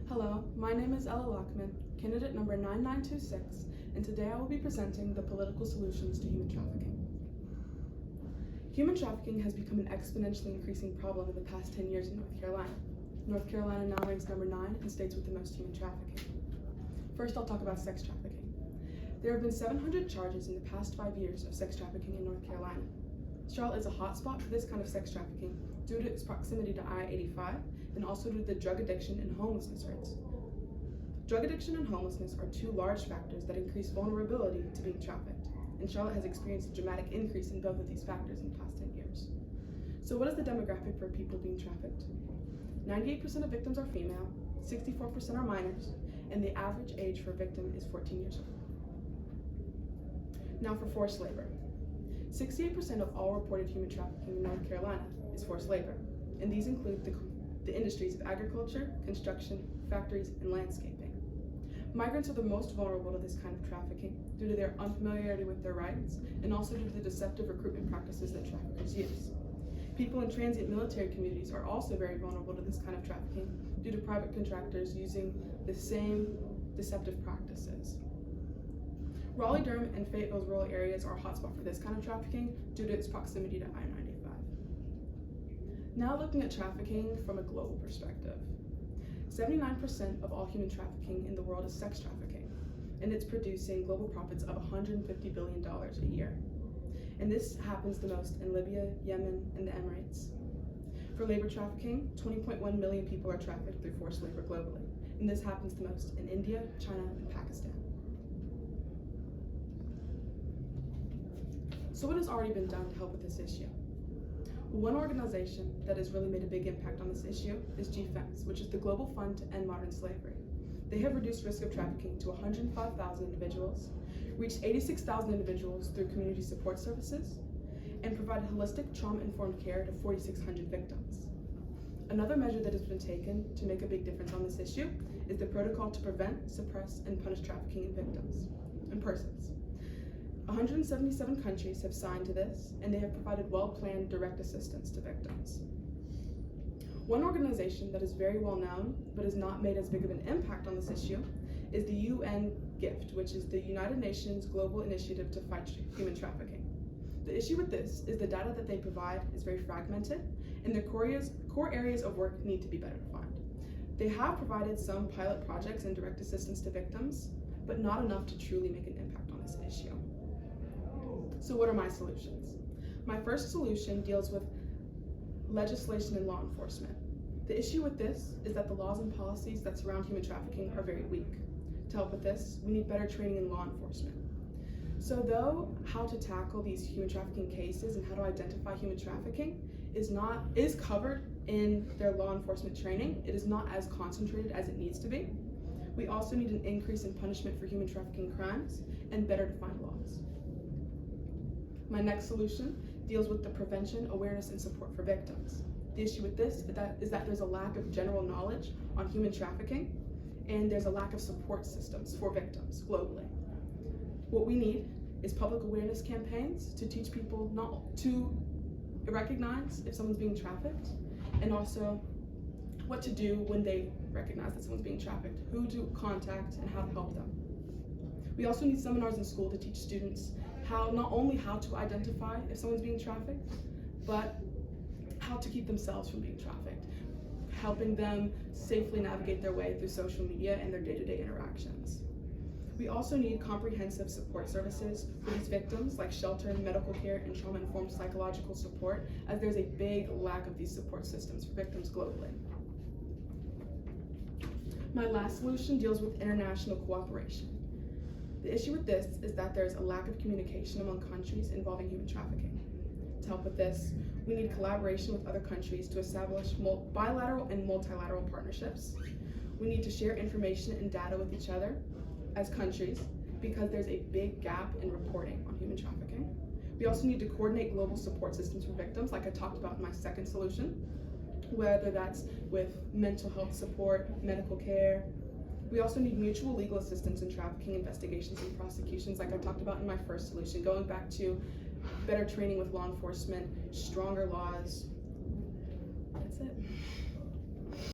Hello, my name is Ella Lockman, candidate number 9926, and today I will be presenting the political solutions to human trafficking. Human trafficking has become an exponentially increasing problem in the past 10 years in North Carolina. North Carolina now ranks number 9 in states with the most human trafficking. First, I'll talk about sex trafficking. There have been 700 charges in the past 5 years of sex trafficking in North Carolina. Charlotte is a hotspot for this kind of sex trafficking due to its proximity to I-85 and also due to the drug addiction and homelessness rates. Drug addiction and homelessness are two large factors that increase vulnerability to being trafficked, and Charlotte has experienced a dramatic increase in both of these factors in the past 10 years. So what is the demographic for people being trafficked? 98% of victims are female, 64% are minors, and the average age for a victim is 14 years old. Now for forced labor. 68% of all reported human trafficking in North Carolina is forced labor, and these include the industries of agriculture, construction, factories, and landscaping. Migrants are the most vulnerable to this kind of trafficking due to their unfamiliarity with their rights and also due to the deceptive recruitment practices that traffickers use. People in transient military communities are also very vulnerable to this kind of trafficking due to private contractors using the same deceptive practices. Raleigh-Durham and Fayetteville's rural areas are a hotspot for this kind of trafficking due to its proximity to I-95. Now looking at trafficking from a global perspective. 79% of all human trafficking in the world is sex trafficking, and it's producing global profits of $150 billion a year. And this happens the most in Libya, Yemen, and the Emirates. For labor trafficking, 20.1 million people are trafficked through forced labor globally, and this happens the most in India, China, and Pakistan. So what has already been done to help with this issue? One organization that has really made a big impact on this issue is GFEMS, which is the Global Fund to End Modern Slavery. They have reduced risk of trafficking to 105,000 individuals, reached 86,000 individuals through community support services, and provided holistic trauma-informed care to 4,600 victims. Another measure that has been taken to make a big difference on this issue is the Protocol to Prevent, Suppress, and Punish Trafficking in Victims and Persons. 177 countries have signed to this, and they have provided well-planned direct assistance to victims. One organization that is very well known, but has not made as big of an impact on this issue, is the UN GIFT, which is the United Nations Global Initiative to Fight Human Trafficking. The issue with this is the data that they provide is very fragmented, and their core areas of work need to be better defined. They have provided some pilot projects and direct assistance to victims, but not enough to truly make an impact on this issue. So what are my solutions? My first solution deals with legislation and law enforcement. The issue with this is that the laws and policies that surround human trafficking are very weak. To help with this, we need better training in law enforcement. So though how to tackle these human trafficking cases and how to identify human trafficking is covered in their law enforcement training, it is not as concentrated as it needs to be. We also need an increase in punishment for human trafficking crimes and better defined laws. My next solution deals with the prevention, awareness, and support for victims. The issue with this is that there's a lack of general knowledge on human trafficking, and there's a lack of support systems for victims globally. What we need is public awareness campaigns to teach people not to recognize if someone's being trafficked, and also what to do when they recognize that someone's being trafficked, who to contact, and how to help them. We also need seminars in school to teach students not only how to identify if someone's being trafficked, but how to keep themselves from being trafficked, helping them safely navigate their way through social media and their day-to-day interactions. We also need comprehensive support services for these victims, like shelter, medical care, and trauma-informed psychological support, as there's a big lack of these support systems for victims globally. My last solution deals with international cooperation. The issue with this is that there's a lack of communication among countries involving human trafficking. To help with this, we need collaboration with other countries to establish bilateral and multilateral partnerships. We need to share information and data with each other as countries because there's a big gap in reporting on human trafficking. We also need to coordinate global support systems for victims, like I talked about in my second solution, whether that's with mental health support, medical care. We also need mutual legal assistance in trafficking investigations and prosecutions, like I talked about in my first solution, going back to better training with law enforcement, stronger laws. That's it.